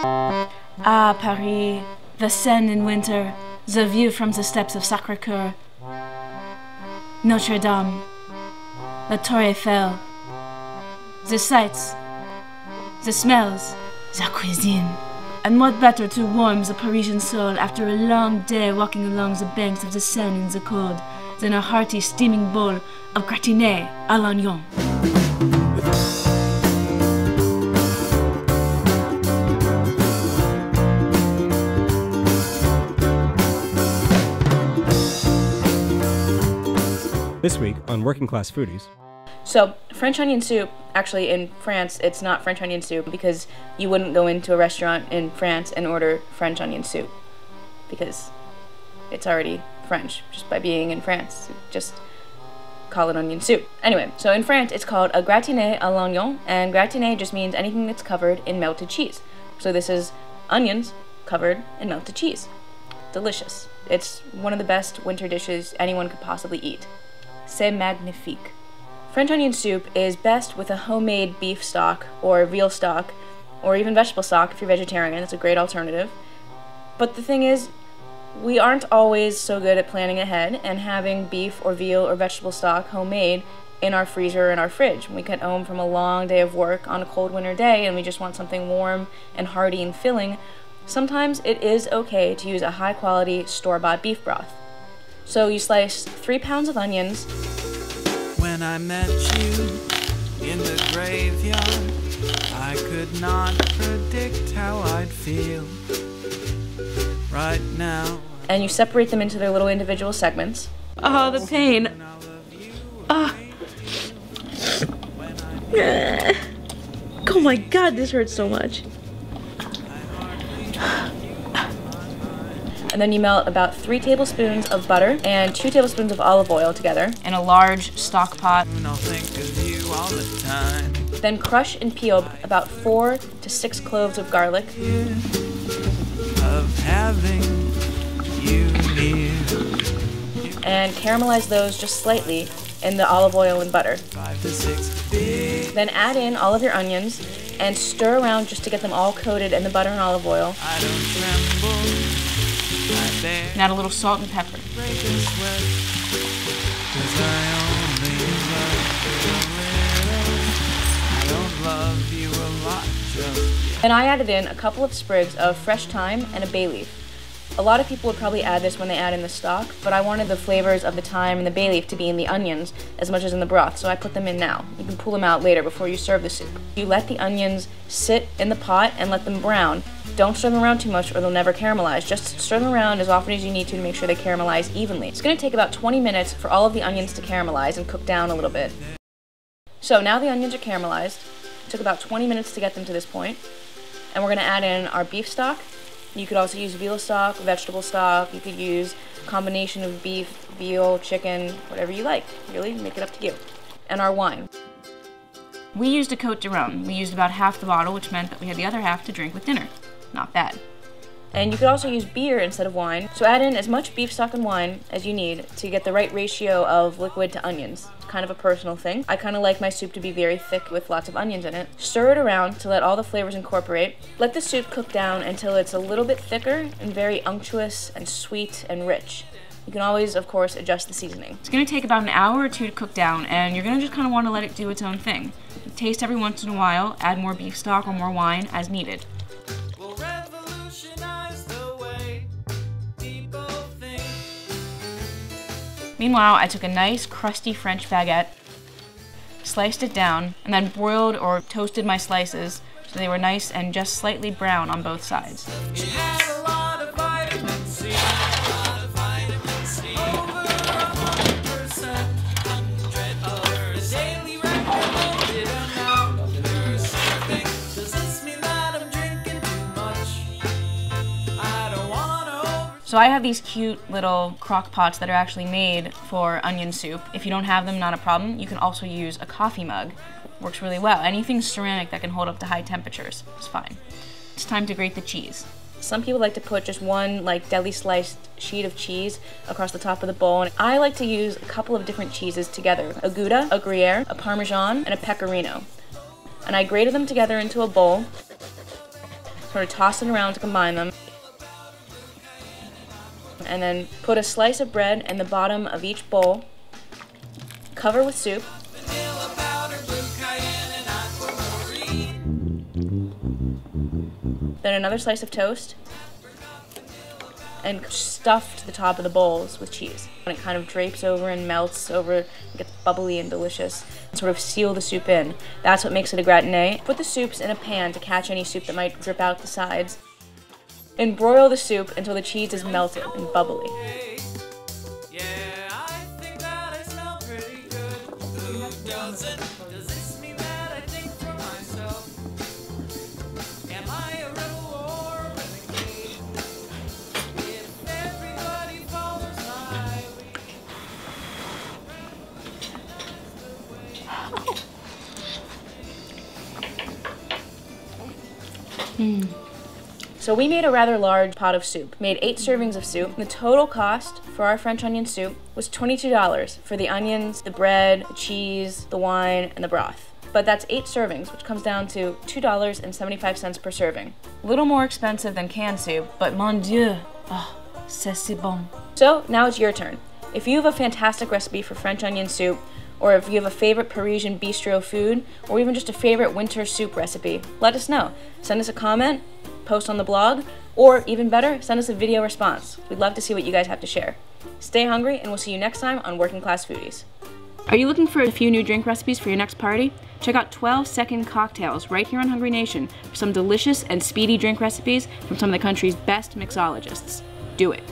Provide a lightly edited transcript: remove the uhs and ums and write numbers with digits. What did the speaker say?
Ah, Paris, the Seine in winter, the view from the steps of Sacré-Cœur, Notre Dame, the Tour Eiffel, the sights, the smells, the cuisine. And what better to warm the Parisian soul after a long day walking along the banks of the Seine in the cold than a hearty steaming bowl of gratineeing à l'oignon. This week on Working Class Foodies. So, French onion soup, actually in France, it's not French onion soup because you wouldn't go into a restaurant in France and order French onion soup because it's already French just by being in France. Just call it onion soup. Anyway, so in France it's called a gratiné à l'oignon, and gratiné just means anything that's covered in melted cheese. So this is onions covered in melted cheese. Delicious. It's one of the best winter dishes anyone could possibly eat. C'est magnifique. French onion soup is best with a homemade beef stock or veal stock or even vegetable stock if you're vegetarian. It's a great alternative. But the thing is, we aren't always so good at planning ahead and having beef or veal or vegetable stock homemade in our freezer or in our fridge. When we get home from a long day of work on a cold winter day and we just want something warm and hearty and filling, sometimes it is okay to use a high quality store-bought beef broth. So you slice 3 pounds of onions. When I met you in the graveyard, I could not predict how I'd feel right now. And you separate them into their little individual segments. Oh, the pain. Oh. Oh my god, this hurts so much. And then you melt about 3 tablespoons of butter and 2 tablespoons of olive oil together in a large stock pot. Then crush and peel about 4 to 6 cloves of garlic. And caramelize those just slightly in the olive oil and butter. Then add in all of your onions and stir around just to get them all coated in the butter and olive oil. And add a little salt and pepper. And I added in a couple of sprigs of fresh thyme and a bay leaf. A lot of people would probably add this when they add in the stock, but I wanted the flavors of the thyme and the bay leaf to be in the onions as much as in the broth, so I put them in now. You can pull them out later before you serve the soup. You let the onions sit in the pot and let them brown. Don't stir them around too much or they'll never caramelize. Just stir them around as often as you need to make sure they caramelize evenly. It's going to take about 20 minutes for all of the onions to caramelize and cook down a little bit. So now the onions are caramelized. It took about 20 minutes to get them to this point. And we're going to add in our beef stock. You could also use veal stock, vegetable stock. You could use a combination of beef, veal, chicken, whatever you like. Really, make it up to you. And our wine. We used a Côte de Rhône. We used about half the bottle, which meant that we had the other half to drink with dinner. Not bad. And you could also use beer instead of wine. So add in as much beef stock and wine as you need to get the right ratio of liquid to onions. It's kind of a personal thing. I kind of like my soup to be very thick with lots of onions in it. Stir it around to let all the flavors incorporate. Let the soup cook down until it's a little bit thicker and very unctuous and sweet and rich. You can always, of course, adjust the seasoning. It's going to take about an hour or 2 to cook down, and you're going to just kind of want to let it do its own thing. Taste every once in a while, add more beef stock or more wine as needed. Meanwhile, I took a nice crusty French baguette, sliced it down, and then broiled or toasted my slices so they were nice and just slightly brown on both sides. So I have these cute little crock pots that are actually made for onion soup. If you don't have them, not a problem. You can also use a coffee mug. Works really well. Anything ceramic that can hold up to high temperatures is fine. It's time to grate the cheese. Some people like to put just one deli sliced sheet of cheese across the top of the bowl. And I like to use a couple of different cheeses together. A Gouda, a Gruyere, a Parmesan, and a Pecorino. And I grated them together into a bowl. sort of toss it around to combine them. And then put a slice of bread in the bottom of each bowl. Cover with soup. Then another slice of toast. And stuff to the top of the bowls with cheese. When it kind of drapes over and melts over, it gets bubbly and delicious. And sort of seal the soup in. That's what makes it a gratinee. Put the soups in a pan to catch any soup that might drip out the sides. And broil the soup until the cheese is melted and bubbly. So we made a rather large pot of soup, made 8 servings of soup. The total cost for our French onion soup was $22 for the onions, the bread, the cheese, the wine, and the broth. But that's 8 servings, which comes down to $2.75 per serving. A little more expensive than canned soup, but mon Dieu, oh, c'est si bon. So now it's your turn. If you have a fantastic recipe for French onion soup, or if you have a favorite Parisian bistro food, or even just a favorite winter soup recipe, let us know. Send us a comment, post on the blog, or even better, send us a video response. We'd love to see what you guys have to share. Stay hungry, and we'll see you next time on Working Class Foodies. Are you looking for a few new drink recipes for your next party? Check out 12-second cocktails right here on Hungry Nation for some delicious and speedy drink recipes from some of the country's best mixologists. Do it.